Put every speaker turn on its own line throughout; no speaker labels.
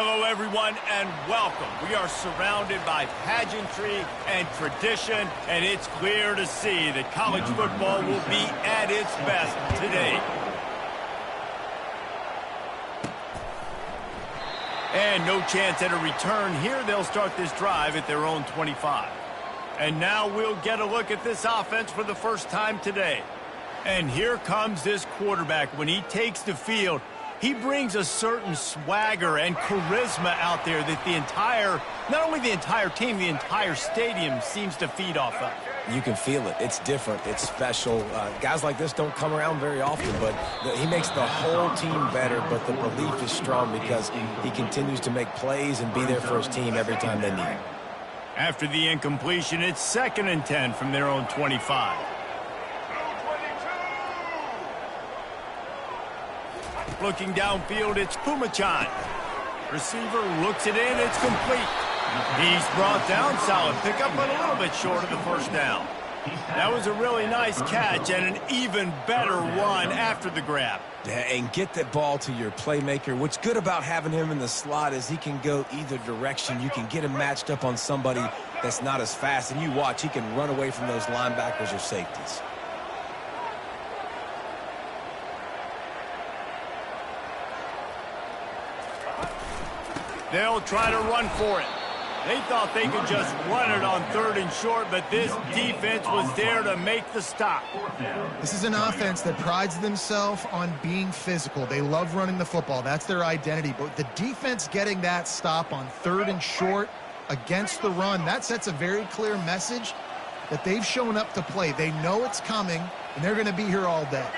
Hello, everyone, and welcome. We are surrounded by pageantry and tradition, and it's clear to see that college football will be at its best today. And no chance at a return here. They'll start this drive at their own 25. And now we'll get a look at this offense for the first time today. And here comes this quarterback. When he takes the field, he brings a certain swagger and charisma out there that not only the entire team, the entire stadium seems to feed off of.
You can feel it. It's different. It's special. Guys like this don't come around very often, but he makes the whole team better, but the belief is strong because he continues to make plays and be there for his team every time they need him.
After the incompletion, it's 2nd and 10 from their own 25. Looking downfield, it's Pumachan. Receiver looks it in, it's complete. He's brought down, solid pickup, but a little bit short of the first down. That was a really nice catch and an even better run after the grab.
And get that ball to your playmaker. What's good about having him in the slot is he can go either direction. You can get him matched up on somebody that's not as fast, and you watch, he can run away from those linebackers or safeties.
They'll try to run for it. They thought they could just run it on 3rd and short, but this defense was there to make the stop.
This is an offense that prides themselves on being physical. They love running the football. That's their identity. But the defense getting that stop on 3rd and short against the run, that sets a very clear message that they've shown up to play. They know it's coming, and they're going to be here all day.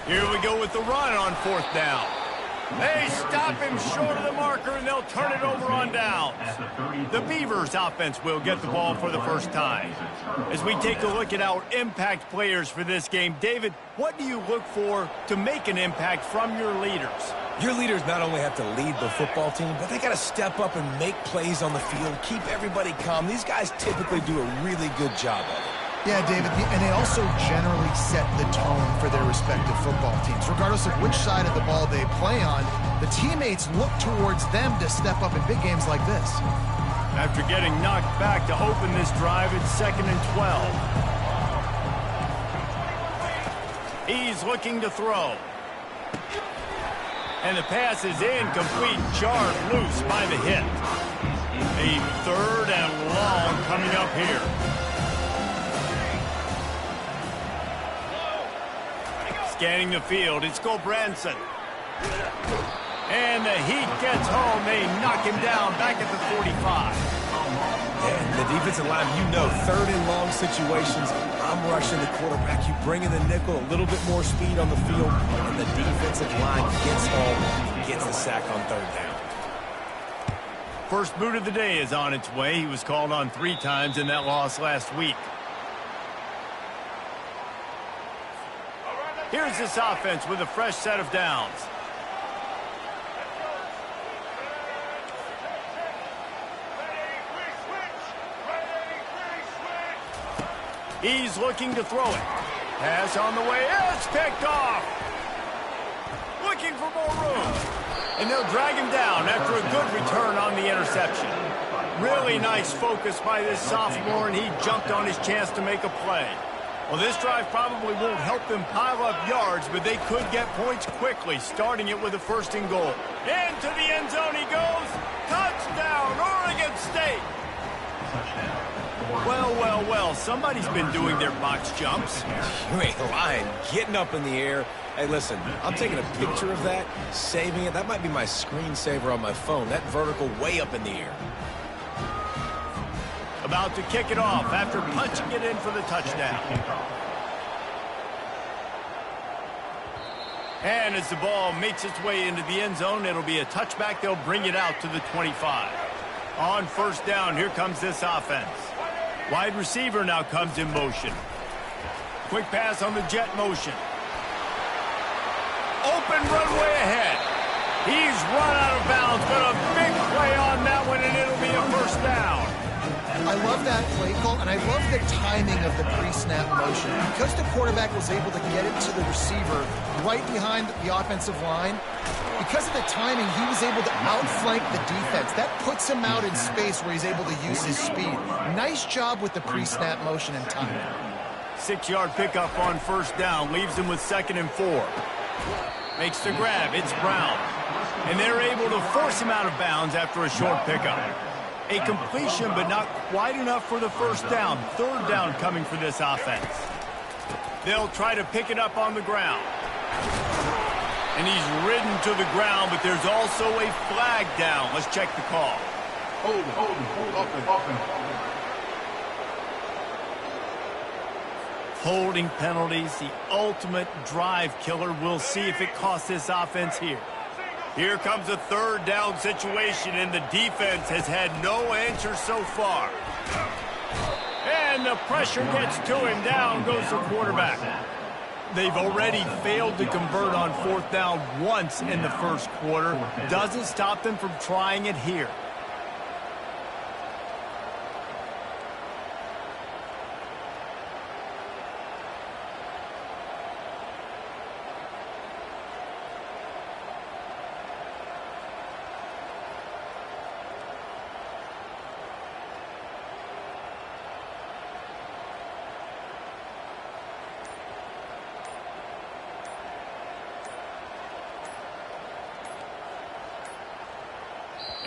Here we go with the run on 4th down. They stop him short of the marker, and they'll turn it over on downs. The Beavers offense will get the ball for the first time. As we take a look at our impact players for this game, David, what do you look for to make an impact from your leaders?
Your leaders not only have to lead the football team, but they got to step up and make plays on the field, keep everybody calm. These guys typically do a really good job of it.
Yeah, David, and they also generally set the tone for their respective football teams. Regardless of which side of the ball they play on, the teammates look towards them to step up in big games like this.
After getting knocked back to open this drive, it's 2nd and 12. He's looking to throw. And the pass is incomplete, jarred loose by the hit. A 3rd and long coming up here. Scanning the field, it's Gulbranson. And the heat gets home. They knock him down back at the 45.
And the defensive line, 3rd and long situations, I'm rushing the quarterback. You bring in the nickel, a little bit more speed on the field, and the defensive line gets home and gets the sack on 3rd down.
First boot of the day is on its way. He was called on 3 times in that loss last week. Here's this offense with a fresh set of downs. He's looking to throw it. Pass on the way. It's picked off. Looking for more room. And they'll drag him down after a good return on the interception. Really nice focus by this sophomore, and he jumped on his chance to make a play. Well, this drive probably won't help them pile up yards, but they could get points quickly, starting it with a 1st and goal. Into the end zone he goes. Touchdown, Oregon State. Well, somebody's been doing their box jumps.
You ain't lying. Getting up in the air. Hey, listen, I'm taking a picture of that, saving it. That might be my screensaver on my phone. That vertical way up in the air.
About to kick it off after punching it in for the touchdown. And as the ball makes its way into the end zone, it'll be a touchback. They'll bring it out to the 25. On 1st down, here comes this offense. Wide receiver now comes in motion. Quick pass on the jet motion. Open runway ahead. He's run out of bounds, but a big play on that one, and it'll be a 1st down.
I I love that play call, and I love the timing of the pre-snap motion. Because the quarterback was able to get it to the receiver right behind the offensive line, because of the timing, he was able to outflank the defense. That puts him out in space where he's able to use his speed. Nice job with the pre-snap motion and timing.
6-yard pickup on first down, leaves him with 2nd and 4. Makes the grab, it's Brown. And they're able to force him out of bounds after a short pickup. A completion, but not quite enough for the first down. 3rd down coming for this offense. They'll try to pick it up on the ground. And he's ridden to the ground, but there's also a flag down. Let's check the call.
Hold it.
Holding penalties, the ultimate drive killer. We'll see if it costs this offense here. Here comes a 3rd down situation, and the defense has had no answer so far. And the pressure gets to him. Down goes the quarterback. They've already failed to convert on 4th down once in the first quarter. Doesn't stop them from trying it here.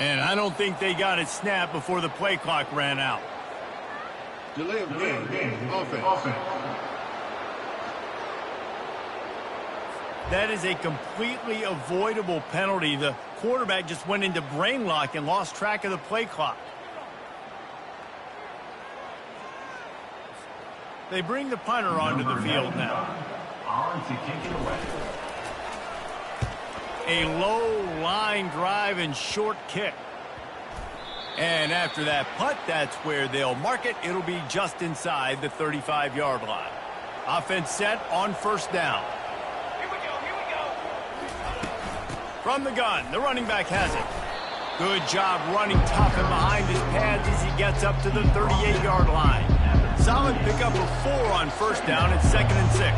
And I don't think they got it snapped before the play clock ran out.
Delay of game. Offense.
That is a completely avoidable penalty. The quarterback just went into brain lock and lost track of the play clock. They bring the punter onto the field now.
On to kick it away.
A low line drive and short kick. And after that punt, that's where they'll mark it. It'll be just inside the 35-yard line. Offense set on first down.
Here we go.
From the gun, the running back has it. Good job running top and behind his pads as he gets up to the 38-yard line. Solid pickup of 4 on first down. It's 2nd and 6.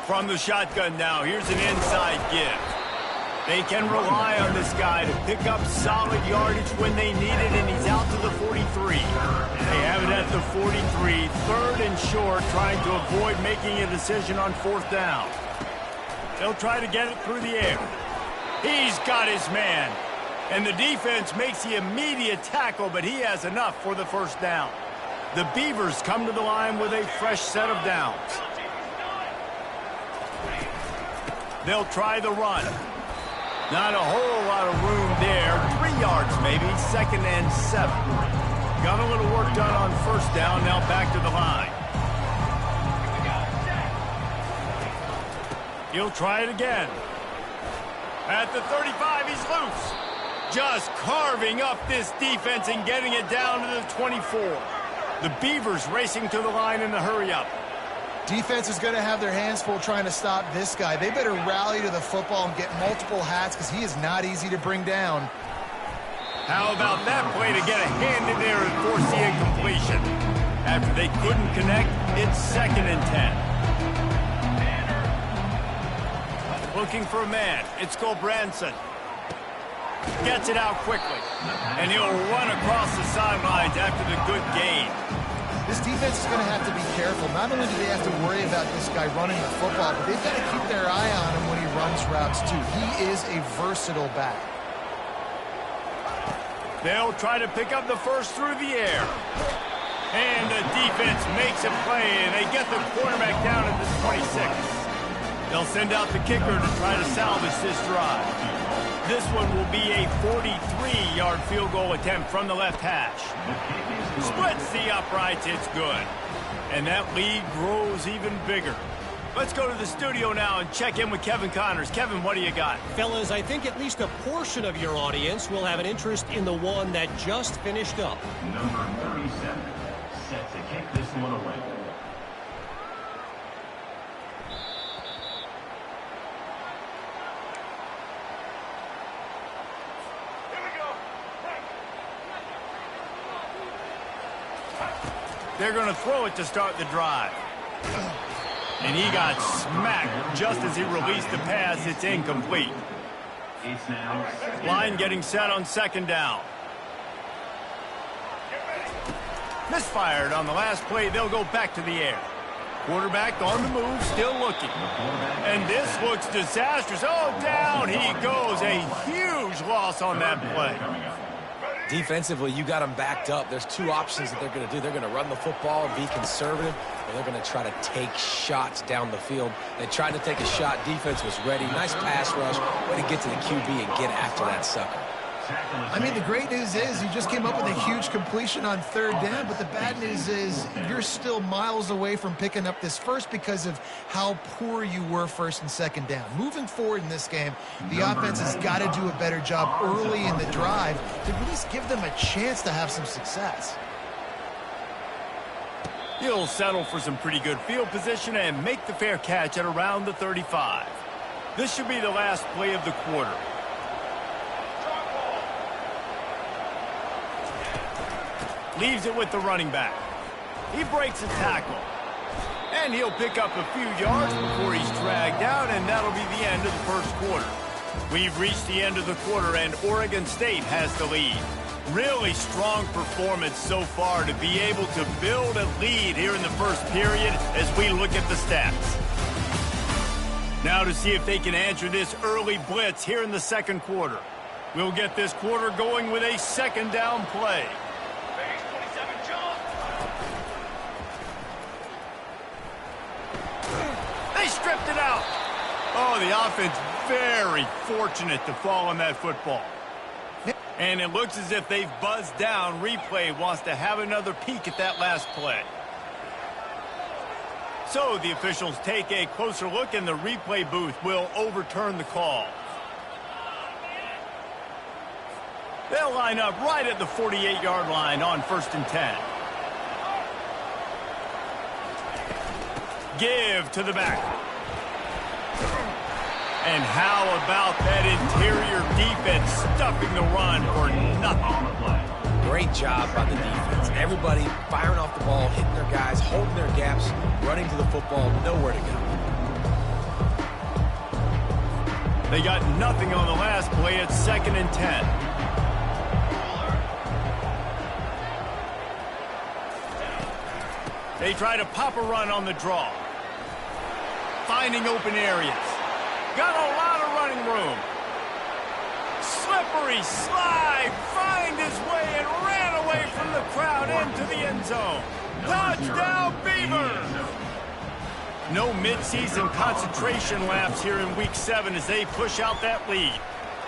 From the shotgun now, here's an inside give. They can rely on this guy to pick up solid yardage when they need it, and he's out to the 43. They have it at the 43, 3rd and short, trying to avoid making a decision on 4th down. They'll try to get it through the air. He's got his man. And the defense makes the immediate tackle, but he has enough for the first down. The Beavers come to the line with a fresh set of downs. They'll try the run. Not a whole lot of room there. 3 yards maybe, 2nd and 7. Got a little work done on first down, now back to the line. He'll try it again. At the 35, he's loose. Just carving up this defense and getting it down to the 24. The Beavers racing to the line in a hurry-up.
Defense is going to have their hands full trying to stop this guy. They better rally to the football and get multiple hats because he is not easy to bring down.
How about that play to get a hand in there and force the incompletion? After they couldn't connect, it's 2nd and 10. Looking for a man. It's Gulbranson. Gets it out quickly. And he'll run across the sidelines after the good gain.
This defense is going to have to be careful. Not only do they have to worry about this guy running the football, but they've got to keep their eye on him when he runs routes too. He is a versatile back.
They'll try to pick up the first through the air. And the defense makes a play, and they get the quarterback down at the 26. They'll send out the kicker to try to salvage this drive. This one will be a 43-yard field goal attempt from the left hash. Splits the uprights, it's good. And that lead grows even bigger. Let's go to the studio now and check in with Kevin Connors. Kevin, what do you got?
Fellas, I think at least a portion of your audience will have an interest in the one that just finished up.
Number 37, set to kick this one away.
They're going to throw it to start the drive. And he got smacked just as he released the pass. It's incomplete. Line getting set on second down. Misfired on the last play. They'll go back to the air. Quarterback on the move, still looking. And this looks disastrous. Oh, down he goes. A huge loss on that play.
Defensively, you got them backed up. There's two options that they're going to do. They're going to run the football and be conservative, or they're going to try to take shots down the field. They tried to take a shot. Defense was ready. Nice pass rush. Way to get to the QB and get after that sucker.
I mean, the great news is you just came up with a huge completion on third down, but the bad news is you're still miles away from picking up this first because of how poor you were first and second down. Moving forward in this game, the offense has got to do a better job early in the drive to at least give them a chance to have some success.
He'll settle for some pretty good field position and make the fair catch at around the 35. This should be the last play of the quarter. Leaves it with the running back. He breaks a tackle. And he'll pick up a few yards before he's dragged out, and that'll be the end of the first quarter. We've reached the end of the quarter, and Oregon State has the lead. Really strong performance so far to be able to build a lead here in the first period as we look at the stats. Now to see if they can answer this early blitz here in the second quarter. We'll get this quarter going with a second down play. They stripped it out. Oh, the offense very fortunate to fall on that football. And it looks as if they've buzzed down. Replay wants to have another peek at that last play. So the officials take a closer look, and the replay booth will overturn the call. They'll line up right at the 48-yard line on 1st and 10. Give to the back. And how about that interior defense stuffing the run for nothing?
Great job by the defense. Everybody firing off the ball, hitting their guys, holding their gaps, running to the football, nowhere to go.
They got nothing on the last play at 2nd and 10. They try to pop a run on the draw. Finding open areas. Got a lot of running room. Slippery slide. Find his way and ran away from the crowd into the end zone. Touchdown, Beavers! No midseason concentration lapse here in Week 7 as they push out that lead.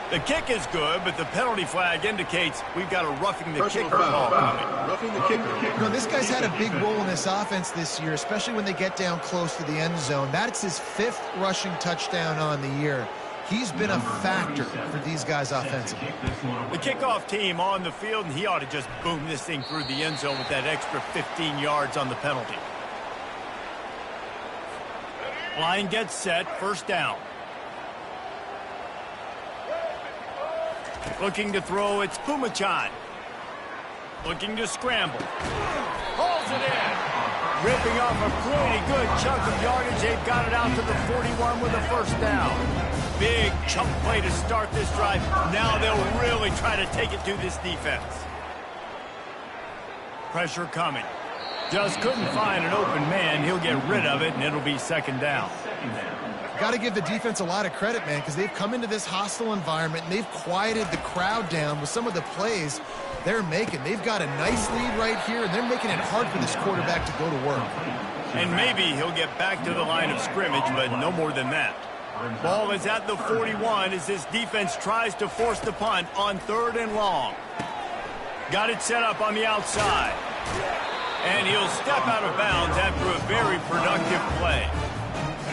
The kick is good, but the penalty flag indicates we've got a roughing the kicker call coming.
Roughing the kicker.
You know, this guy's had a big role in this offense this year, especially when they get down close to the end zone. That's his 5th rushing touchdown on the year. He's been a factor for these guys offensively.
The kickoff team on the field, and he ought to just boom this thing through the end zone with that extra 15 yards on the penalty. Line gets set, 1st down. Looking to throw, it's Pumachan. Looking to scramble. Hauls it in. Ripping off a pretty good chunk of yardage. They've got it out to the 41 with a 1st down. Big chunk play to start this drive. Now they'll really try to take it to this defense. Pressure coming. Just couldn't find an open man. He'll get rid of it, and it'll be 2nd down.
Got to give the defense a lot of credit, man, because they've come into this hostile environment and they've quieted the crowd down with some of the plays they're making. They've got a nice lead right here, and they're making it hard for this quarterback to go to work.
And maybe he'll get back to the line of scrimmage, but no more than that. Ball is at the 41 as this defense tries to force the punt on 3rd and long. Got it set up on the outside. And he'll step out of bounds after a very productive play.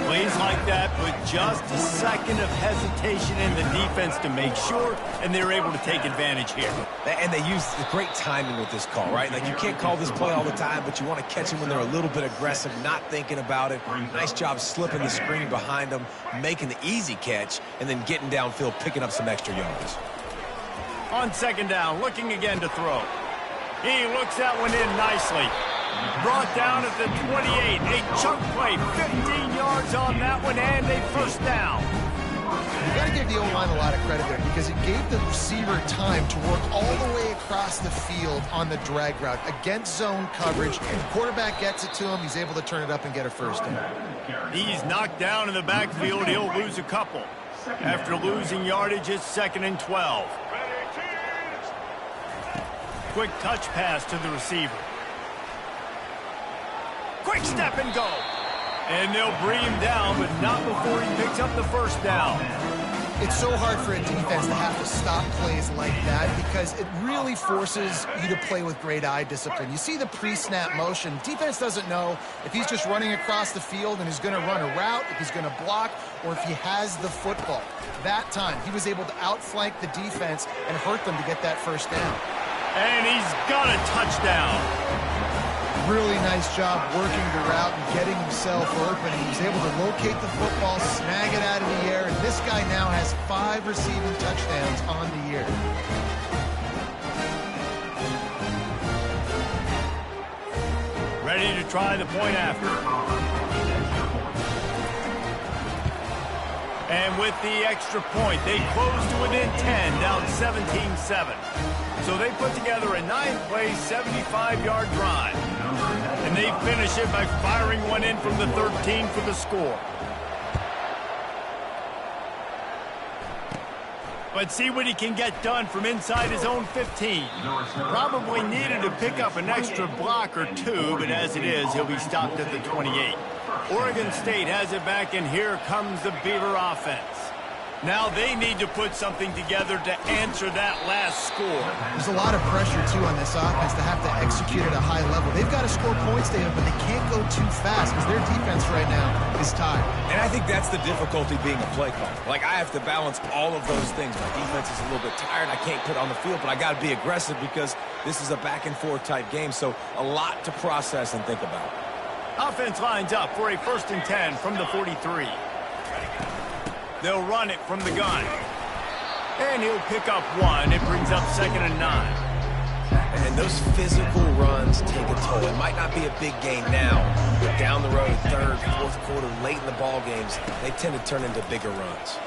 Plays like that put just a second of hesitation in the defense to make sure, and they're able to take advantage here.
And they use the great timing with this call, right? Like, you can't call this play all the time, but you want to catch them when they're a little bit aggressive, not thinking about it. Nice job slipping the screen behind them, making the easy catch, and then getting downfield, picking up some extra yards.
On 2nd down, looking again to throw. He looks that one in nicely. Brought down at the 28. A chunk play, 15 yards on that one, and a first down.
You got to give the O-line a lot of credit there because it gave the receiver time to work all the way across the field on the drag route against zone coverage. The quarterback gets it to him. He's able to turn it up and get a first down.
He's knocked down in the backfield. He'll lose a couple. After losing yardage, it's 2nd and 12. Quick touch pass to the receiver. Quick step and go. And they'll bring him down, but not before he picks up the first down.
It's so hard for a defense to have to stop plays like that because it really forces you to play with great eye discipline. You see the pre-snap motion. Defense doesn't know if he's just running across the field and is going to run a route, if he's going to block, or if he has the football. That time, he was able to outflank the defense and hurt them to get that first down.
And he's got a touchdown.
Really nice job working the route and getting himself open. He was able to locate the football, snag it out of the air, and this guy now has 5 receiving touchdowns on the year.
Ready to try the point after. And with the extra point, they close to within 10, down 17-7. So they put together a 9-play, 75-yard drive. And they finish it by firing one in from the 13 for the score. But see what he can get done from inside his own 15. Probably needed to pick up an extra block or two, but as it is, he'll be stopped at the 28. Oregon State has it back, and here comes the Beaver offense. Now they need to put something together to answer that last score.
There's a lot of pressure, too, on this offense to have to execute at a high level. They've got to score points, David, but they can't go too fast because their defense right now is tired.
And I think that's the difficulty being a play caller. Like, I have to balance all of those things. My defense is a little bit tired. I can't put on the field, but I got to be aggressive because this is a back-and-forth type game, so a lot to process and think about.
Offense lines up for a 1st and 10 from the 43. They'll run it from the gun. And he'll pick up one. It brings up 2nd and 9.
And those physical runs take a toll. It might not be a big gain now, but down the road, 3rd, 4th quarter, late in the ball games, they tend to turn into bigger runs.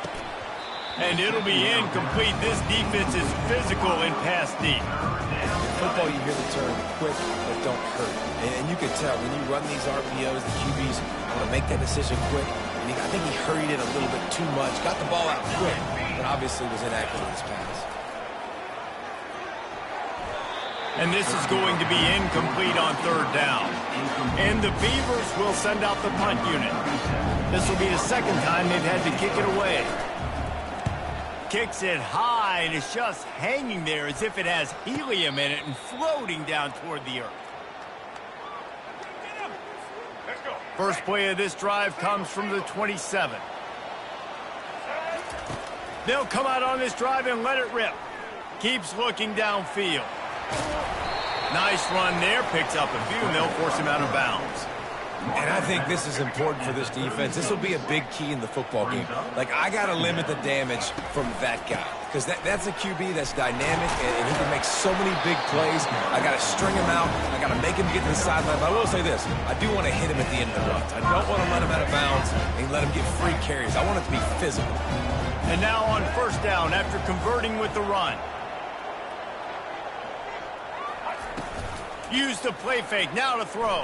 And it'll be incomplete. This defense is physical in pass deep.
In football, you hear the term quick, but don't hurt. And you can tell when you run these RPOs, the QBs want to make that decision quick. I think he hurried it a little bit too much, got the ball out quick, but obviously was inaccurate with his pass.
And this is going to be incomplete on 3rd down. And the Beavers will send out the punt unit. This will be the 2nd time they've had to kick it away. Kicks it high, and it's just hanging there as if it has helium in it and floating down toward the earth. First play of this drive comes from the 27. They'll come out on this drive and let it rip. Keeps looking downfield. Nice run there. Picks up a few, and they'll force him out of bounds.
And I think this is important for this defense. This will be a big key in the football game. Like, I got to limit the damage from that guy. Because that's a QB that's dynamic, and he can make so many big plays. I got to string him out. I got to make him get to the sideline. But I will say this. I do want to hit him at the end of the runs. I don't want to let him out of bounds and let him get free carries. I want it to be physical.
And now on 1st down after converting with the run. Use the play fake. Now to throw.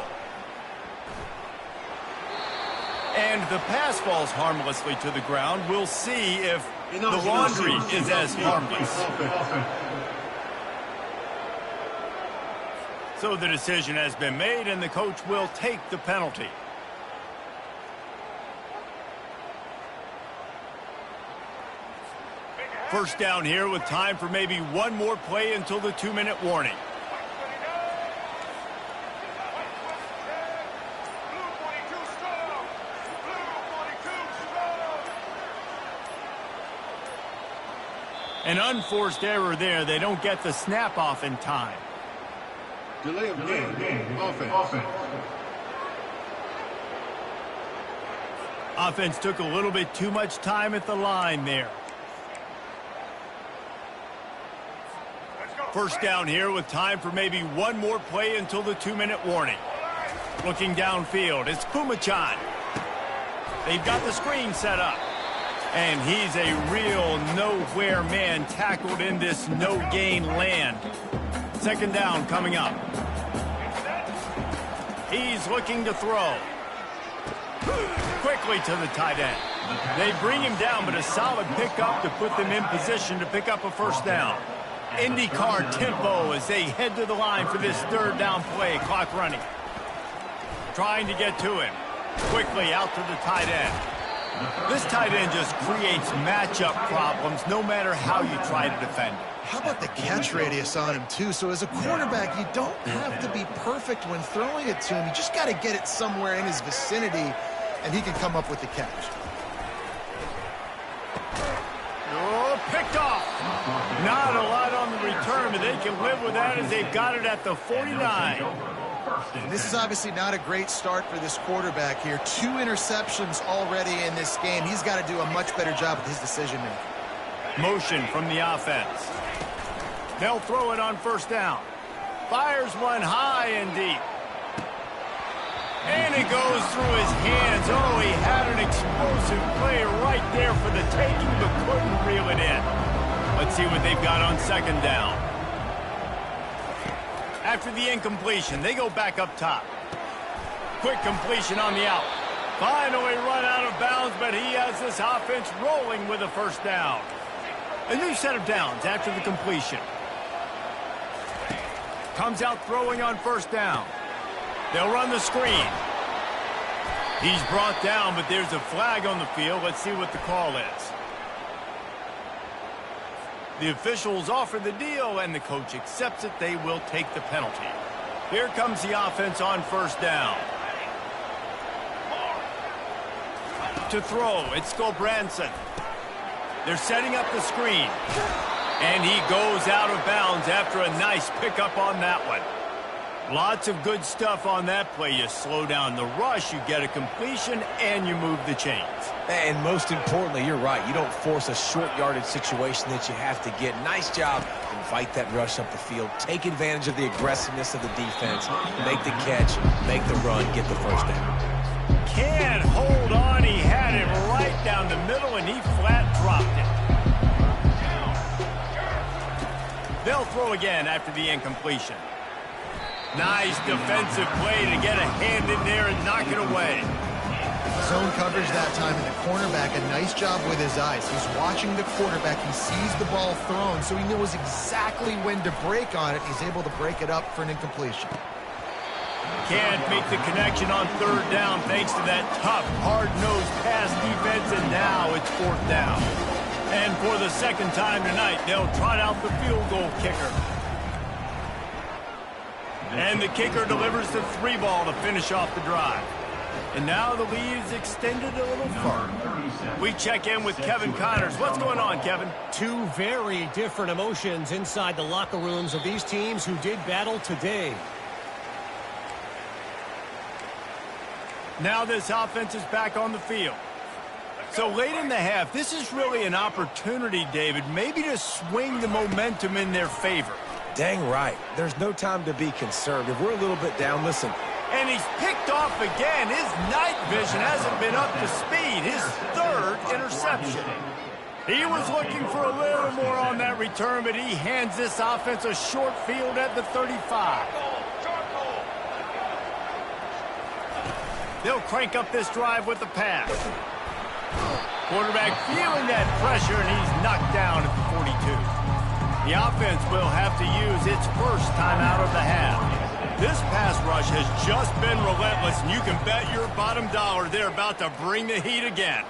And the pass falls harmlessly to the ground. We'll see if the laundry is as harmless. So the decision has been made, and the coach will take the penalty. First down here with time for maybe one more play until the 2-minute warning. An unforced error there. They don't get the snap off in time.
Delay of game. Offense.
Offense took a little bit too much time at the line there. First down here with time for maybe one more play until the 2-minute warning. Looking downfield, it's Pumachan. They've got the screen set up. And he's a real nowhere man tackled in this no-gain land. Second down coming up. He's looking to throw. Quickly to the tight end. They bring him down, but a solid pickup to put them in position to pick up a first down. IndyCar tempo as they head to the line for this third down play. Clock running. Trying to get to him. Quickly out to the tight end. This tight end just creates matchup problems no matter how you try to defend it.
How about the catch radius on him, too? So as a quarterback, you don't have to be perfect when throwing it to him. You just got to get it somewhere in his vicinity, and he can come up with the catch.
Oh, picked off. Not a lot on the return, but they can live with that as they've got it at the 49.
This is obviously not a great start for this quarterback here. 2 interceptions already in this game. He's got to do a much better job with his decision-making.
Motion from the offense. They'll throw it on first down. Fires one high and deep. And it goes through his hands. Oh, he had an explosive play right there for the taking, but couldn't reel it in. Let's see what they've got on second down. After the incompletion, they go back up top. Quick completion on the out. Finally run out of bounds, but he has this offense rolling with a first down. A new set of downs after the completion. Comes out throwing on first down. They'll run the screen. He's brought down, but there's a flag on the field. Let's see what the call is. The officials offer the deal, and the coach accepts it. They will take the penalty. Here comes the offense on first down. To throw, it's Gulbranson. They're setting up the screen. And he goes out of bounds after a nice pickup on that one. Lots of good stuff on that play. You slow down the rush, you get a completion, and you move the chains.
And most importantly, you're right. You don't force a short yardage situation that you have to get. Nice job. Invite that rush up the field. Take advantage of the aggressiveness of the defense. Make the catch, make the run, get the first down.
Can't hold on. He had it right down the middle, and he flat dropped it. They'll throw again after the incompletion. Nice defensive play to get a hand in there and knock it away.
Zone coverage that time, and the cornerback, a nice job with his eyes. He's watching the quarterback. He sees the ball thrown, so he knows exactly when to break on it. He's able to break it up for an incompletion.
Can't make the connection on third down thanks to that tough, hard-nosed pass defense, and now it's fourth down. And for the second time tonight, they'll trot out the field goal kicker. And the kicker delivers the 3-ball to finish off the drive. And now the lead is extended a little further. We check in with Kevin Connors. What's going on, Kevin?
2 very different emotions inside the locker rooms of these teams who did battle today.
Now this offense is back on the field. So late in the half, this is really an opportunity, David, maybe to swing the momentum in their favor.
Dang right. There's no time to be conservative. We're a little bit down. Listen.
And he's picked off again. His night vision hasn't been up to speed. His 3rd interception. He was looking for a little more on that return, but he hands this offense a short field at the 35. They'll crank up this drive with the pass. Quarterback feeling that pressure, and he's knocked down at the 42. The offense will have to use its first time out of the half. This pass rush has just been relentless, and you can bet your bottom dollar they're about to bring the heat again.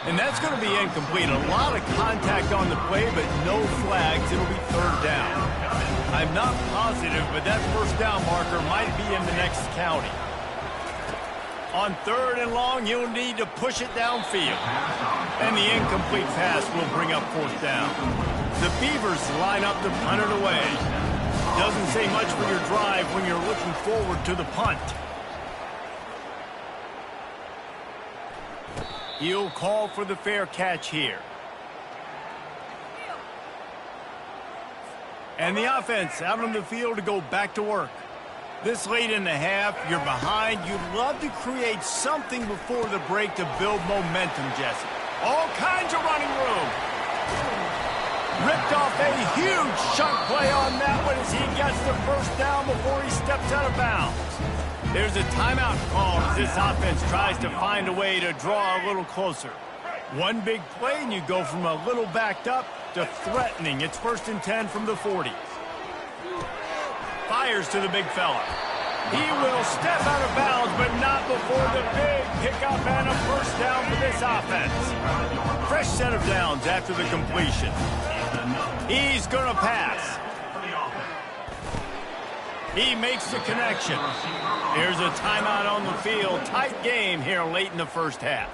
And that's going to be incomplete. A lot of contact on the play, but no flags. It'll be third down. I'm not positive, but that first down marker might be in the next county. On third and long, you'll need to push it downfield. And the incomplete pass will bring up fourth down. The Beavers line up to punt it away. Doesn't say much for your drive when you're looking forward to the punt. He'll call for the fair catch here. And the offense out on the field to go back to work. This late in the half, you're behind. You'd love to create something before the break to build momentum, Jesse. All kinds of running room. Ripped off a huge chunk play on that one as he gets the first down before he steps out of bounds. There's a timeout called as this offense tries to find a way to draw a little closer. One big play and you go from a little backed up to threatening. It's 1st and 10 from the 40. Fires to the big fella. He will step out of bounds, but not before the big pickup and a first down for this offense. Fresh set of downs after the completion. He's going to pass. He makes the connection. Here's a timeout on the field. Tight game here late in the first half.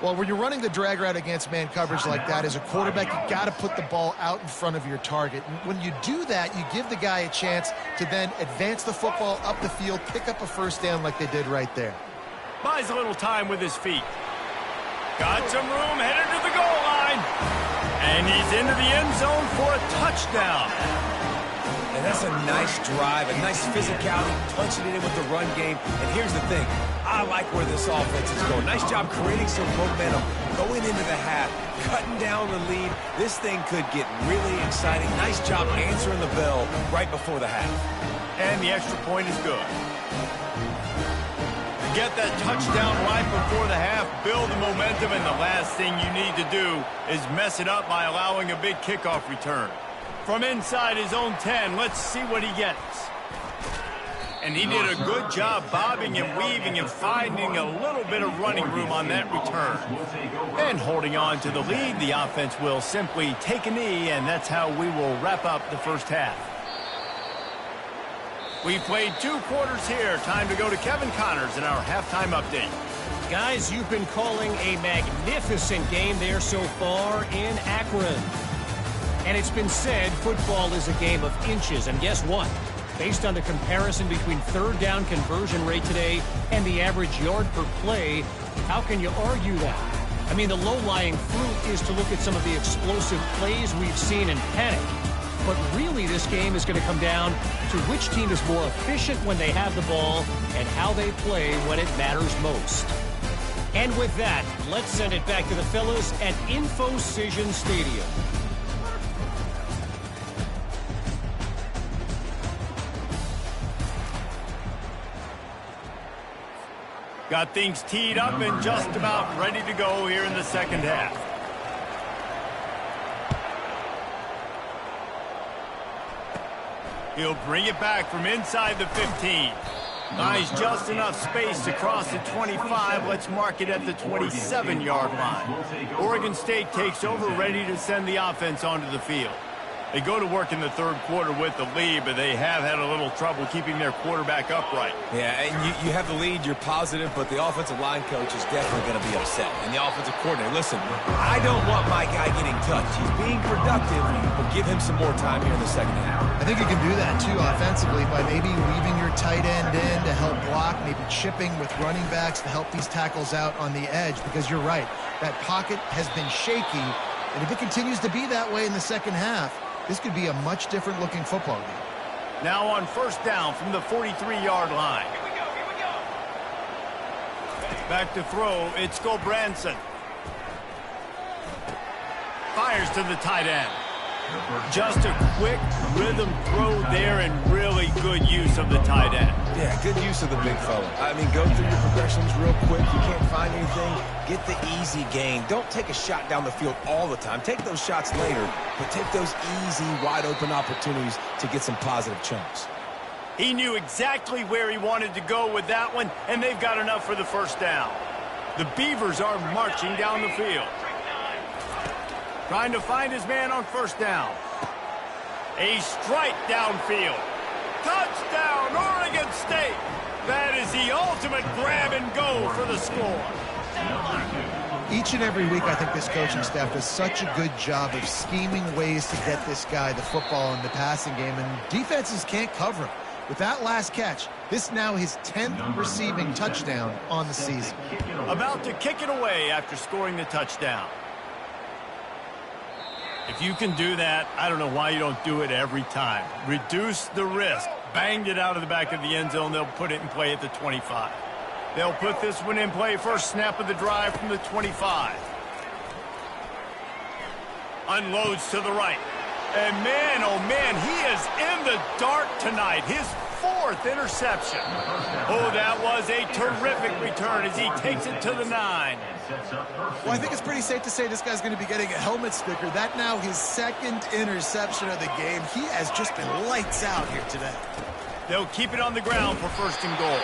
Well, when you're running the drag route against man coverage like that, as a quarterback, you got to put the ball out in front of your target. And when you do that, you give the guy a chance to then advance the football up the field, pick up a first down like they did right there.
Buys a little time with his feet. Got some room, headed to the goal line. And he's into the end zone for a touchdown.
And that's a nice drive, a nice physicality, punching it in with the run game. And here's the thing. I like where this offense is going. Nice job creating some momentum, going into the half, cutting down the lead. This thing could get really exciting. Nice job answering the bell right before the half.
And the extra point is good. Get that touchdown right before the half, build the momentum, and the last thing you need to do is mess it up by allowing a big kickoff return. From inside his own 10, let's see what he gets. And he did a good job bobbing and weaving and finding a little bit of running room on that return. And holding on to the lead, the offense will simply take a knee, and that's how we will wrap up the first half. We played 2 quarters here. Time to go to Kevin Connors in our halftime update.
Guys, you've been calling a magnificent game there so far in Akron. And it's been said football is a game of inches. And guess what? Based on the comparison between third down conversion rate today and the average yard per play, how can you argue that? I mean, the low-lying fruit is to look at some of the explosive plays we've seen in panic. But really, this game is going to come down to which team is more efficient when they have the ball and how they play when it matters most. And with that, let's send it back to the fellas at InfoCision Stadium.
Got things teed up and just about ready to go here in the second half. He'll bring it back from inside the 15. Nice, just enough space to cross the 25. Let's mark it at the 27-yard line. Oregon State takes over, ready to send the offense onto the field. They go to work in the third quarter with the lead, but they have had a little trouble keeping their quarterback upright.
Yeah, and you have the lead, you're positive, but the offensive line coach is definitely going to be upset. And the offensive coordinator, listen, I don't want my guy getting touched. He's being productive, but give him some more time here in the second half.
I think you can do that, too, offensively, by maybe leaving your tight end in to help block, maybe chipping with running backs to help these tackles out on the edge, because you're right, that pocket has been shaky, and if it continues to be that way in the second half, this could be a much different looking football game.
Now on first down from the 43-yard line. Back to throw, it's Gulbranson. Fires to the tight end. Just a quick rhythm throw there and really good use of the tight end.
Yeah, good use of the big fella. I mean, go through your progressions real quick. You can't find anything, get the easy gain. Don't take a shot down the field all the time. Take those shots later, but take those easy, wide-open opportunities to get some positive chunks.
He knew exactly where he wanted to go with that one, and they've got enough for the first down. The Beavers are marching down the field. Trying to find his man on first down. A strike downfield. Touchdown, Oregon State. That is the ultimate grab and go for the score.
Each and every week, I think this coaching staff does such a good job of scheming ways to get this guy the football in the passing game, and defenses can't cover him. With that last catch, this now his 10th receiving touchdown on the season.
About to kick it away after scoring the touchdown. If you can do that, I don't know why you don't do it every time. Reduce the risk. banged it out of the back of the end zone. They'll put it in play at the 25. They'll put this one in play. First snap of the drive from the 25. Unloads to the right. And man, oh man, he is in the dark tonight. His 4th interception. Oh, that was a terrific return as he takes it to the 9.
Well, I think it's pretty safe to say this guy's going to be getting a helmet sticker. That now his 2nd interception of the game. He has just been lights out here today.
They'll keep it on the ground for 1st and goal.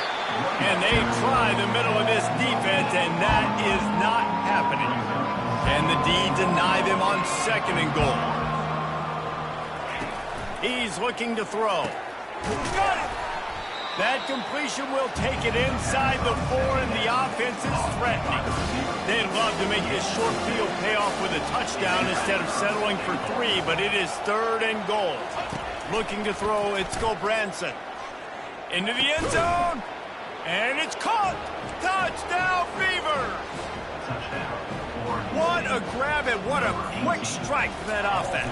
And they try the middle of this defense, and that is not happening. And the D deny them on 2nd and goal. He's looking to throw. Got it! That completion will take it inside the 4, and the offense is threatening. They'd love to make this short field pay off with a touchdown instead of settling for 3, but it is 3rd and goal. Looking to throw, it's Gobranson. Into the end zone, and it's caught. Touchdown, Beavers! What a grab and what a quick strike for that offense.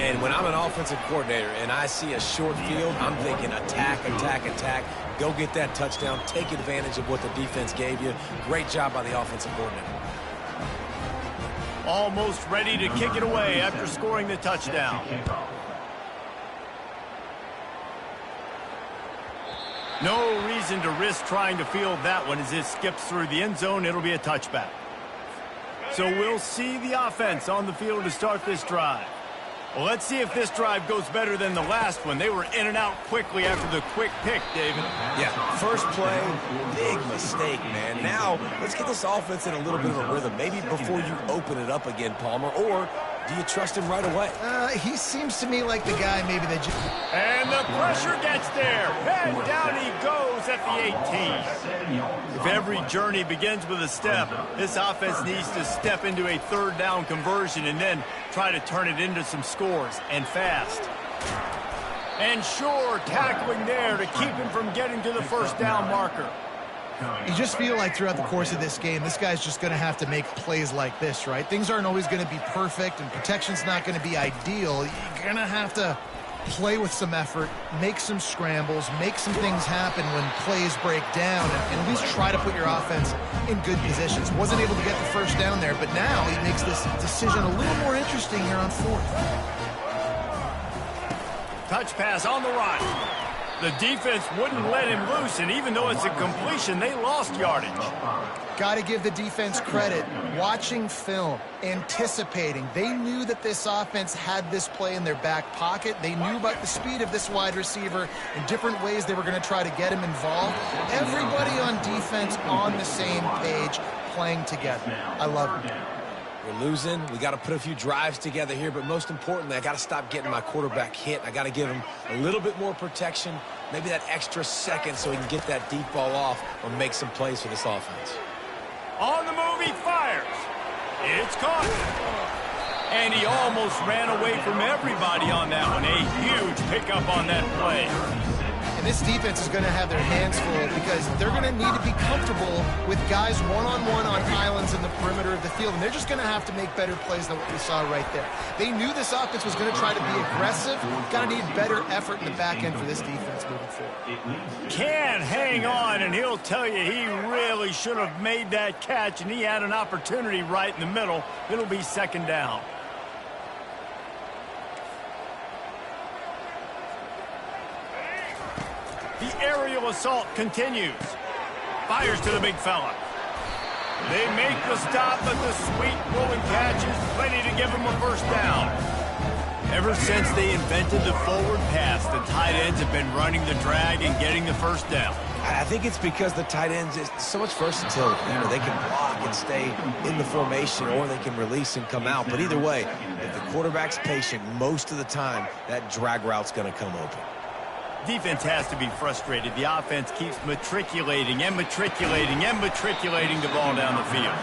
And when I'm an offensive coordinator and I see a short field, I'm thinking attack, attack, attack. Go get that touchdown. Take advantage of what the defense gave you. Great job by the offensive coordinator.
Almost ready to kick it away after scoring the touchdown. No reason to risk trying to field that one as it skips through the end zone. It'll be a touchback. So we'll see the offense on the field to start this drive. Well, let's see if this drive goes better than the last one. They were in and out quickly after the quick pick, David.
Yeah, first play, big mistake, man. Now, let's get this offense in a little bit of a rhythm. Maybe before you open it up again, Palmer, or do you trust him right away?
He seems to me like the guy maybe that just...
And the pressure gets there. And down he goes at the 18. If every journey begins with a step, this offense needs to step into a 3rd down conversion and then try to turn it into some scores, and fast. And sure, tackling there to keep him from getting to the 1st down marker.
You just feel like throughout the course of this game, this guy's just going to have to make plays like this, right? Things aren't always going to be perfect, and protection's not going to be ideal. You're going to have to play with some effort, make some scrambles, make some things happen when plays break down, and at least try to put your offense in good positions. Wasn't able to get the 1st down there, but now he makes this decision a little more interesting here on 4th.
Touch pass on the run. The defense wouldn't let him loose, and even though it's a completion, they lost yardage.
Got to give the defense credit. Watching film, anticipating. They knew that this offense had this play in their back pocket. They knew about the speed of this wide receiver and different ways they were going to try to get him involved. Everybody on defense on the same page, playing together. I love it.
We're losing. We got to put a few drives together here, but most importantly, I got to stop getting my quarterback hit. I got to give him a little bit more protection, maybe that extra second so he can get that deep ball off or make some plays for this offense.
On the move, he fires. It's caught. And he almost ran away from everybody on that one. A huge pickup on that play.
And this defense is going to have their hands full because they're going to need to be comfortable with guys one-on-one on islands in the perimeter of the field. And they're just going to have to make better plays than what we saw right there. They knew this offense was going to try to be aggressive. Got to need better effort in the back end for this defense moving forward.
Can't hang on, and he'll tell you he really should have made that catch, and he had an opportunity right in the middle. It'll be 2nd down. The aerial assault continues. Fires to the big fella. They make the stop, but the sweet rolling catch is plenty to give them a 1st down. Ever since they invented the forward pass, the tight ends have been running the drag and getting the 1st down.
I think it's because the tight ends is so much versatility. You know, they can block and stay in the formation, or they can release and come out. But either way, if the quarterback's patient most of the time, that drag route's going to come open.
Defense has to be frustrated. The offense keeps matriculating and matriculating and matriculating the ball down the field.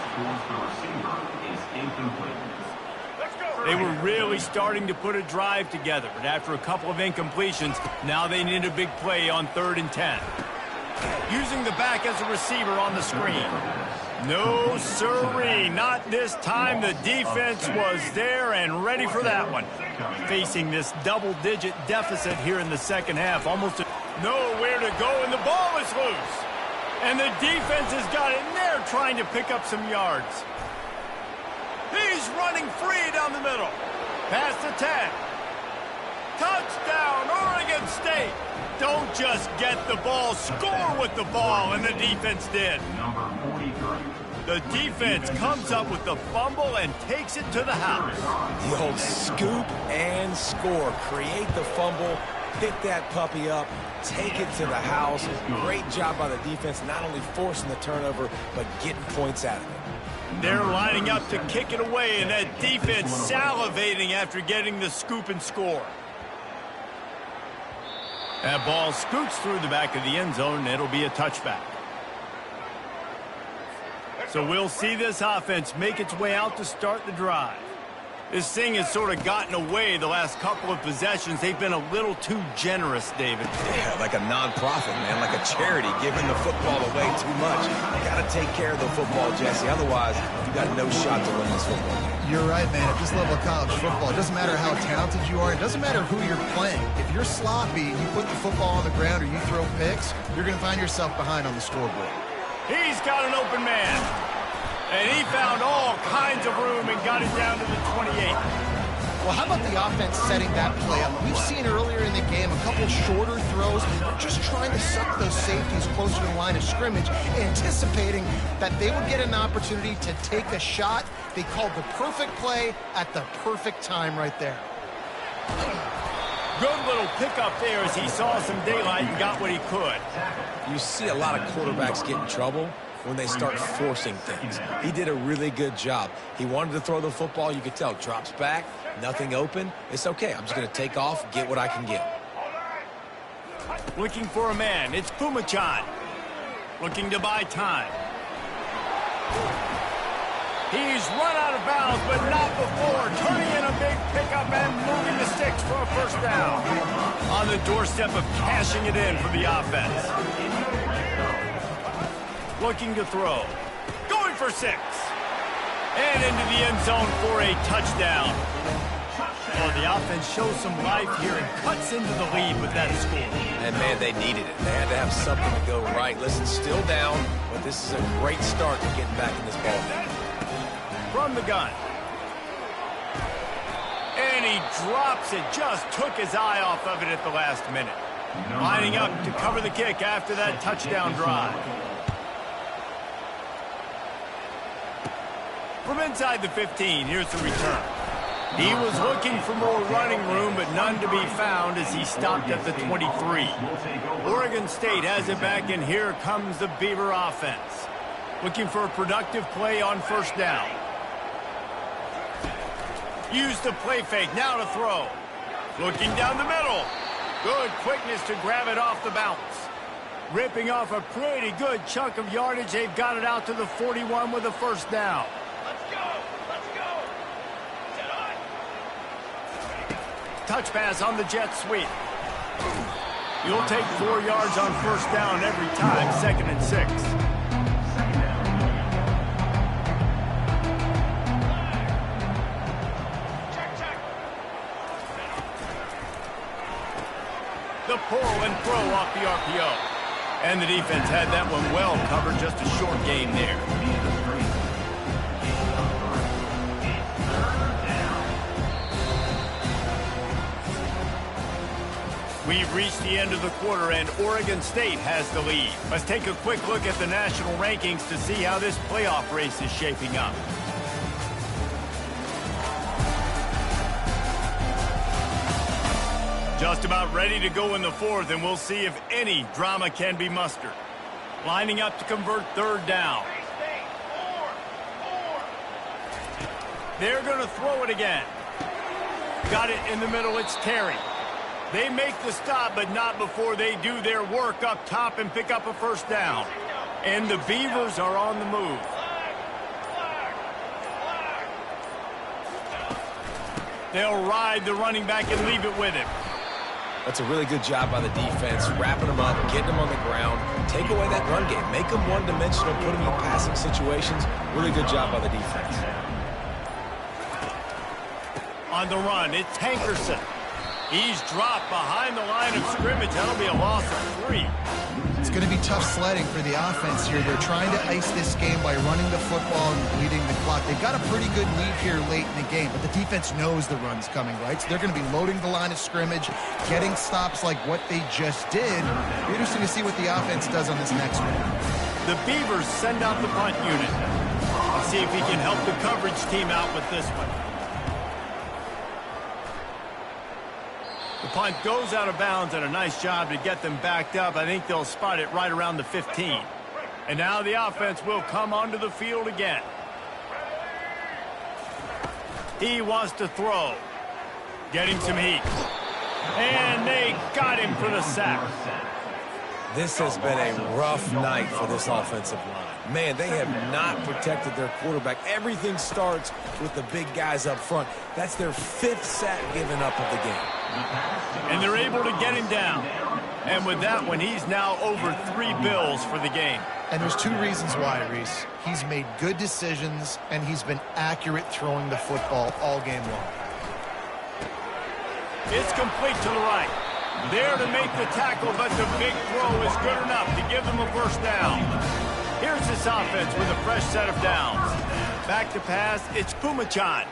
They were really starting to put a drive together, but after a couple of incompletions, now they need a big play on 3rd and 10. Using the back as a receiver on the screen. No siree, not this time. The defense was there and ready for that one. Facing this double-digit deficit here in the 2nd half, almost Nowhere to go, and the ball is loose. And the defense has got it in there trying to pick up some yards. He's running free down the middle. Past the 10. Touchdown, Oregon State. Don't just get the ball, score with the ball, and the defense did.
Number 43.
The defense comes up with the fumble and takes it to the house.
The old scoop and score. Create the fumble, pick that puppy up, take it to the house. Great job by the defense, not only forcing the turnover, but getting points out of it.
They're lining up to kick it away, and that defense salivating after getting the scoop and score. That ball scoots through the back of the end zone, and it'll be a touchback. So we'll see this offense make its way out to start the drive. This thing has sort of gotten away the last couple of possessions. They've been a little too generous, David.
Yeah, like a non-profit, man, like a charity, giving the football away too much. You got to take care of the football, Jesse. Otherwise, you got no shot to win this football game.
You're right, man. At this level of college football, it doesn't matter how talented you are. It doesn't matter who you're playing. If you're sloppy, you put the football on the ground or you throw picks, you're going to find yourself behind on the scoreboard.
He's got an open man. And he found all kinds of room and got it down to the 28.
Well, how about the offense setting that play up? We've seen earlier in the game a couple shorter throws, just trying to suck those safeties closer to the line of scrimmage, anticipating that they would get an opportunity to take a shot. They called the perfect play at the perfect time right there.
Good little pickup there as he saw some daylight and got what he could.
You see a lot of quarterbacks get in trouble when they start forcing things. He did a really good job. He wanted to throw the football. You could tell. Drops back, nothing open. It's okay. I'm just going to take off, get what I can get.
Looking for a man. It's Pumachan. Looking to buy time. He's run out of bounds, but not before. Turning in a big pickup and moving the sticks for a first down. On the doorstep of cashing it in for the offense. Looking to throw. Going for 6. And into the end zone for a touchdown. Well, the offense shows some life here and cuts into the lead with that score.
And, man, they needed it. They had to have something to go right. Listen, still down, but this is a great start to getting back in this ball game.
From the gun. And he drops it. Just took his eye off of it at the last minute. Lining up to cover the kick after that touchdown drive. From inside the 15, here's the return. He was looking for more running room, but none to be found as he stopped at the 23. Oregon State has it back, and here comes the Beaver offense. Looking for a productive play on first down. Use the play fake, now to throw. Looking down the middle. Good quickness to grab it off the bounce. Ripping off a pretty good chunk of yardage. They've got it out to the 41 with a first down. Touch pass on the jet sweep. You'll take 4 yards on first down every time, 2nd and 6. The pull and throw off the RPO. And the defense had that one well covered, just a short game there. We've reached the end of the quarter, and Oregon State has the lead. Let's take a quick look at the national rankings to see how this playoff race is shaping up. Just about ready to go in the 4th, and we'll see if any drama can be mustered. Lining up to convert 3rd down. They're going to throw it again. Got it in the middle, it's Terry. They make the stop, but not before they do their work up top and pick up a first down. And the Beavers are on the move. They'll ride the running back and leave it with him.
That's a really good job by the defense, wrapping them up, getting them on the ground, take away that run game, make them one-dimensional, put them in passing situations. Really good job by the defense.
On the run, it's Hankerson. He's dropped behind the line of scrimmage. That'll be a loss of 3.
It's going to be tough sledding for the offense here. They're trying to ice this game by running the football and bleeding the clock. They've got a pretty good lead here late in the game, but the defense knows the run's coming, right? So they're going to be loading the line of scrimmage, getting stops like what they just did. It'll be interesting to see what the offense does on this next one.
The Beavers send out the punt unit. Let's see if he can help the coverage team out with this one. The punt goes out of bounds, and a nice job to get them backed up. I think they'll spot it right around the 15. And now the offense will come onto the field again. He wants to throw. Getting some heat. And they got him for the sack.
This has been a rough night for this offensive line. Man, they have not protected their quarterback. Everything starts with the big guys up front. That's their 5th sack given up of the game.
And they're able to get him down. And with that one, he's now over 3 bills for the game.
And there's 2 reasons why, Reese. He's made good decisions, and he's been accurate throwing the football all game long.
It's complete to the right. There to make the tackle, but the big throw is good enough to give them a first down. Here's this offense with a fresh set of downs. Back to pass, it's Pumachan.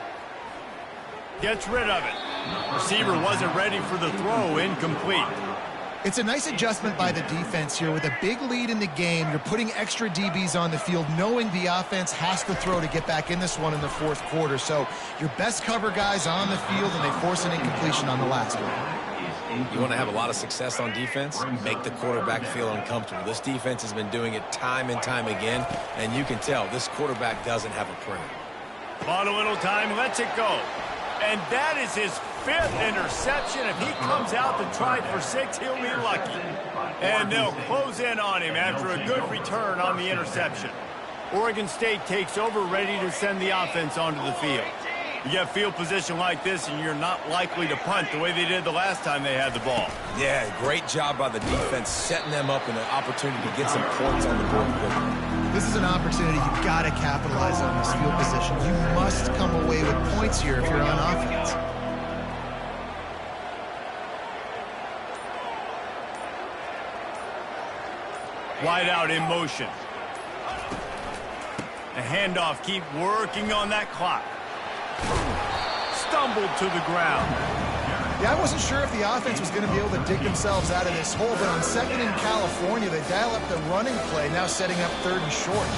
Gets rid of it. Receiver wasn't ready for the throw, incomplete.
It's a nice adjustment by the defense here. With a big lead in the game, you're putting extra DBs on the field, knowing the offense has to throw to get back in this one in the 4th quarter. So your best cover guys on the field, and they force an incompletion on the last one.
You want to have a lot of success on defense? Make the quarterback feel uncomfortable. This defense has been doing it time and time again, and you can tell this quarterback doesn't have a prayer.
Bought a little time, lets it go. And that is his 5th interception. If he comes out to try for 6, he'll be lucky. And they'll close in on him after a good return on the interception. Oregon State takes over, ready to send the offense onto the field. You get field position like this, and you're not likely to punt the way they did the last time they had the ball.
Yeah, great job by the defense, setting them up in an opportunity to get some points on the board quickly.
This is an opportunity you've got to capitalize on this field position. You must come away with points here if you're on offense.
Wide out in motion. The handoff, keep working on that clock. Stumbled to the ground.
Yeah, I wasn't sure if the offense was going to be able to dig themselves out of this hole, but on 2nd in California, they dial up the running play, now setting up 3rd and short.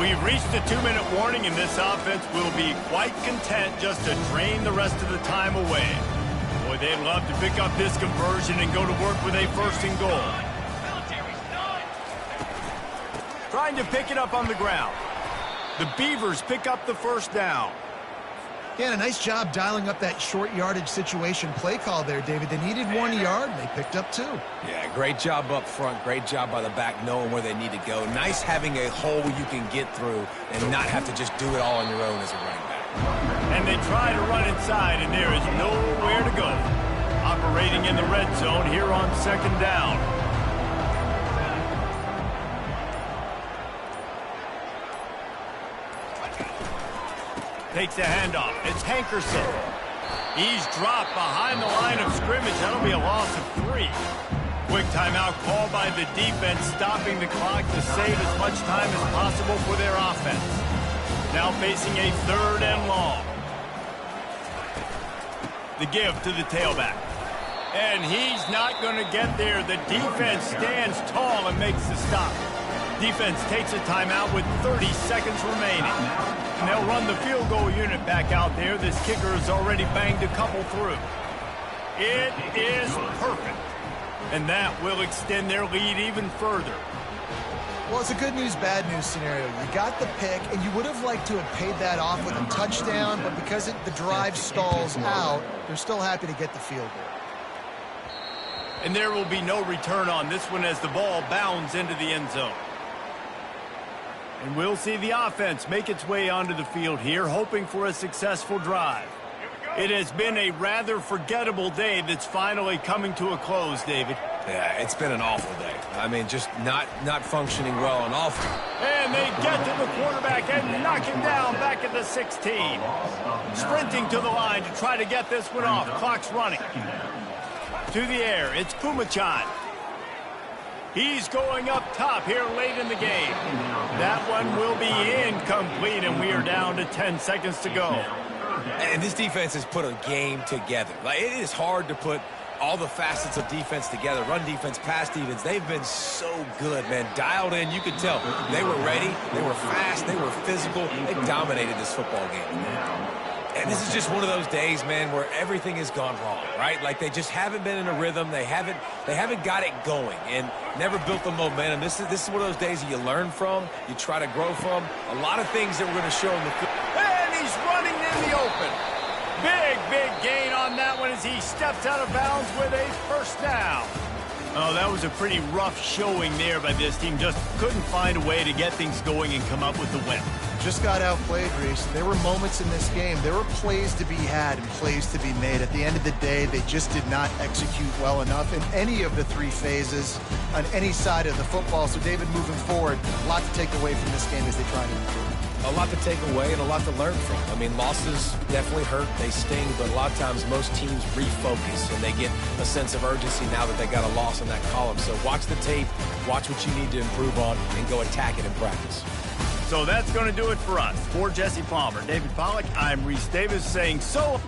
We've reached the 2-minute warning, and this offense will be quite content just to drain the rest of the time away. Boy, they'd love to pick up this conversion and go to work with a 1st and goal. Trying to pick it up on the ground. The Beavers pick up the first down.
Yeah, and a nice job dialing up that short yardage situation play call there, David. They needed 1 yard, and they picked up 2.
Yeah, great job up front. Great job by the back knowing where they need to go. Nice having a hole you can get through and not have to just do it all on your own as a running back.
And they try to run inside, and there is nowhere to go. Operating in the red zone here on 2nd down. Takes a handoff. It's Hankerson. He's dropped behind the line of scrimmage. That'll be a loss of 3. Quick timeout called by the defense, stopping the clock to save as much time as possible for their offense. Now facing a 3rd and long. The give to the tailback. And he's not going to get there. The defense stands tall and makes the stop. Defense takes a timeout with 30 seconds remaining. And they'll run the field goal unit back out there. This kicker has already banged a couple through. It is perfect. And that will extend their lead even further.
Well, it's a good news, bad news scenario. You got the pick, and you would have liked to have paid that off with a touchdown, but because the drive stalls out, they're still happy to get the field goal.
And there will be no return on this one as the ball bounds into the end zone. And we'll see the offense make its way onto the field here, hoping for a successful drive. It has been a rather forgettable day that's finally coming to a close, David.
Yeah, it's been an awful day. I mean, just not functioning well and awful.
And they get to the quarterback and knock him down back at the 16. Sprinting to the line to try to get this one off. Clock's running. To the air, it's Kumachan. He's going up top here late in the game. That one will be incomplete, and we are down to 10 seconds to go.
And this defense has put a game together. Like, it is hard to put all the facets of defense together. Run defense, pass defense. They've been so good, man. Dialed in, you could tell. They were ready. They were fast. They were physical. They dominated this football game. And this is just one of those days, man, where everything has gone wrong, right? Like, they just haven't been in a rhythm. They haven't got it going and never built the momentum. This is one of those days that you learn from, you try to grow from. A lot of things that we're going to show in the field.
And he's running in the open. Big gain on that one as he steps out of bounds with a first down. Oh, that was a pretty rough showing there by this team. Just couldn't find a way to get things going and come up with the win.
Just got outplayed, Reese. There were moments in this game. There were plays to be had and plays to be made. At the end of the day, they just did not execute well enough in any of the three phases on any side of the football. So, David, moving forward, a lot to take away from this game as they try to improve.
A lot to take away and a lot to learn from. I mean, losses definitely hurt. They sting, but a lot of times most teams refocus and they get a sense of urgency now that they got a loss in that column. So watch the tape, watch what you need to improve on, and go attack it in practice.
So that's going to do it for us. For Jesse Palmer, David Pollack, I'm Reese Davis saying so.